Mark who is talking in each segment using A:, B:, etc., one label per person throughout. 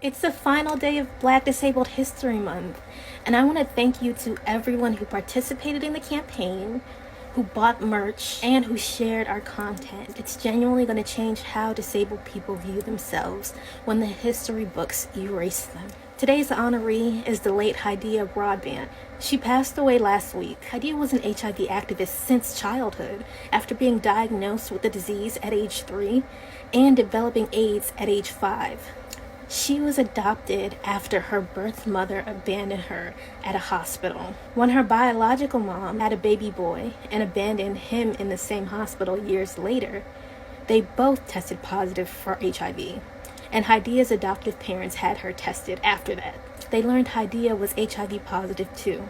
A: It's the final day of Black Disabled History Month, and I want to thank you to everyone who participated in the campaign, who bought merch, and who shared our content. It's genuinely going to change how disabled people view themselves when the history books erase them. Today's honoree is the late Hydeia Broadbent. She passed away last week. Hydeia was an HIV activist since childhood, after being diagnosed with the disease at age 3 and developing AIDS at age 5. She was adopted after her birth mother abandoned her at a hospital. When her biological mom had a baby boy and abandoned him in the same hospital years later, they both tested positive for HIV, and Hydea's adoptive parents had her tested after that. They learned Hydeia was HIV positive too.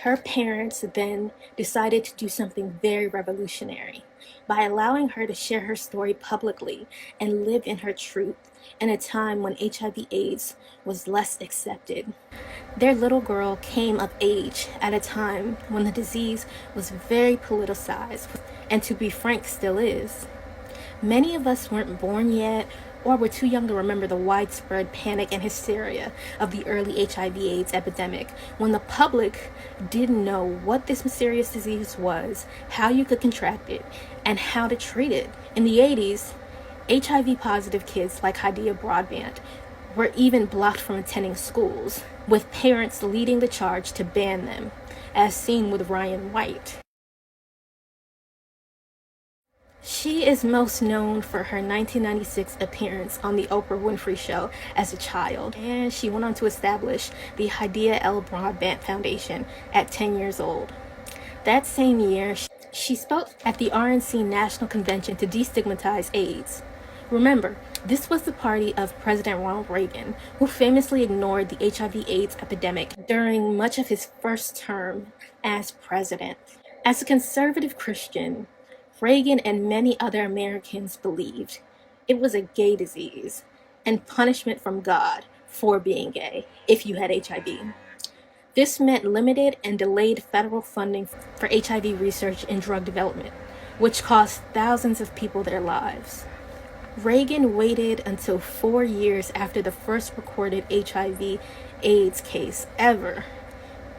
A: Her parents then decided to do something very revolutionary by allowing her to share her story publicly and live in her truth in a time when HIV/AIDS was less accepted. Their little girl came of age at a time when the disease was very politicized, and to be frank, still is. Many of us weren't born yet or were too young to remember the widespread panic and hysteria of the early HIV/AIDS epidemic, when the public didn't know what this mysterious disease was, how you could contract it, and how to treat it. In the 80s, HIV-positive kids like Hydeia Broadbent were even blocked from attending schools, with parents leading the charge to ban them, as seen with Ryan White. She is most known for her 1996 appearance on the Oprah Winfrey Show as a child, and she went on to establish the Hydeia L. Broadbent Foundation at 10 years old. That same year, she spoke at the RNC National Convention to destigmatize AIDS. Remember, this was the party of President Ronald Reagan, who famously ignored the HIV/AIDS epidemic during much of his first term as president. As a conservative Christian, Reagan and many other Americans believed it was a gay disease and punishment from God for being gay if you had HIV. This meant limited and delayed federal funding for HIV research and drug development, which cost thousands of people their lives. Reagan waited until 4 years after the first recorded HIV/AIDS case ever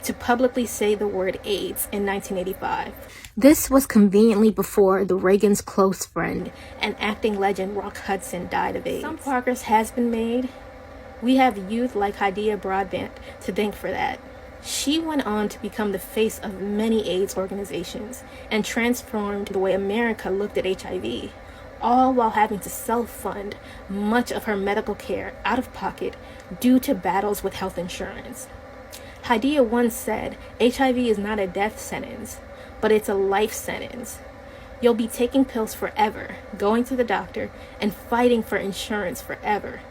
A: to publicly say the word AIDS in 1985. This was conveniently before the Reagan's close friend and acting legend Rock Hudson died of AIDS. Some progress has been made. We have youth like Hydeia Broadbent to thank for that. She went on to become the face of many AIDS organizations and transformed the way America looked at HIV, all while having to self-fund much of her medical care out of pocket due to battles with health insurance. Hydeia once said, HIV is not a death sentence, but it's a life sentence. You'll be taking pills forever, going to the doctor, and fighting for insurance forever.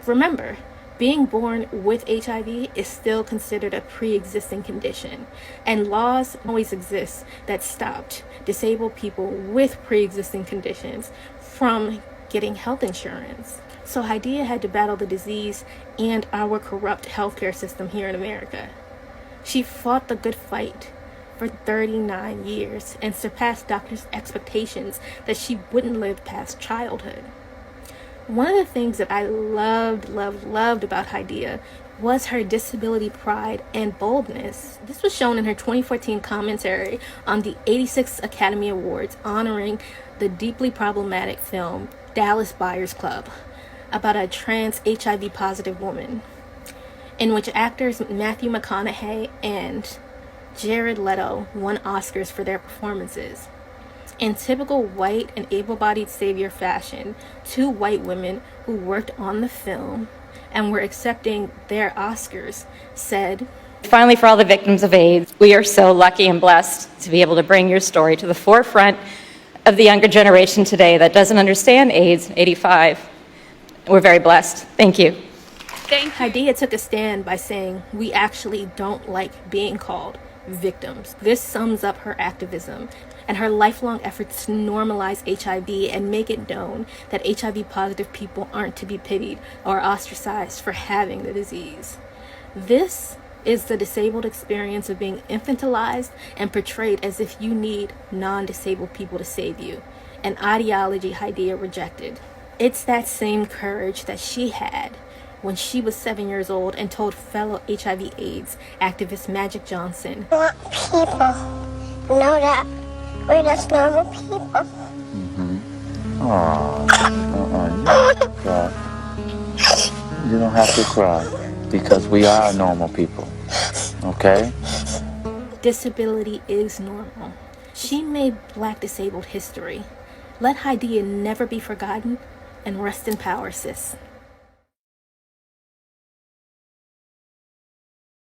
A: Remember, being born with HIV is still considered a pre-existing condition, and laws always exist that stopped disabled people with pre-existing conditions from getting health insurance. So Hydeia had to battle the disease and our corrupt healthcare system here in America. She fought the good fight for 39 years and surpassed doctors' expectations that she wouldn't live past childhood. One of the things that I loved about Hydeia was her disability pride and boldness. This was shown in her 2014 commentary on the 86th Academy Awards honoring the deeply problematic film Dallas Buyers Club, about a trans HIV-positive woman, in which actors Matthew McConaughey and Jared Leto won Oscars for their performances. In typical white and able-bodied savior fashion, 2 white women who worked on the film and were accepting their Oscars said,
B: "Finally, for all the victims of AIDS, we are so lucky and blessed to be able to bring your story to the forefront of the younger generation today that doesn't understand AIDS, 85. We're very blessed. Thank you."
A: Hydeia took a stand by saying, "We actually don't like being called victims." This sums up her activism and her lifelong efforts to normalize HIV and make it known that HIV-positive people aren't to be pitied or ostracized for having the disease. This is the disabled experience of being infantilized and portrayed as if you need non-disabled people to save you, an ideology Hydeia rejected. It's that same courage that she had when she was 7 years old and told fellow HIV/AIDS activist Magic Johnson,
C: I want people to know that we're just normal people.
D: You don't have to cry because we are normal people, okay?
A: disability is normal. She made Black disabled history. Let Hydeia never be forgotten, and rest in power, sis.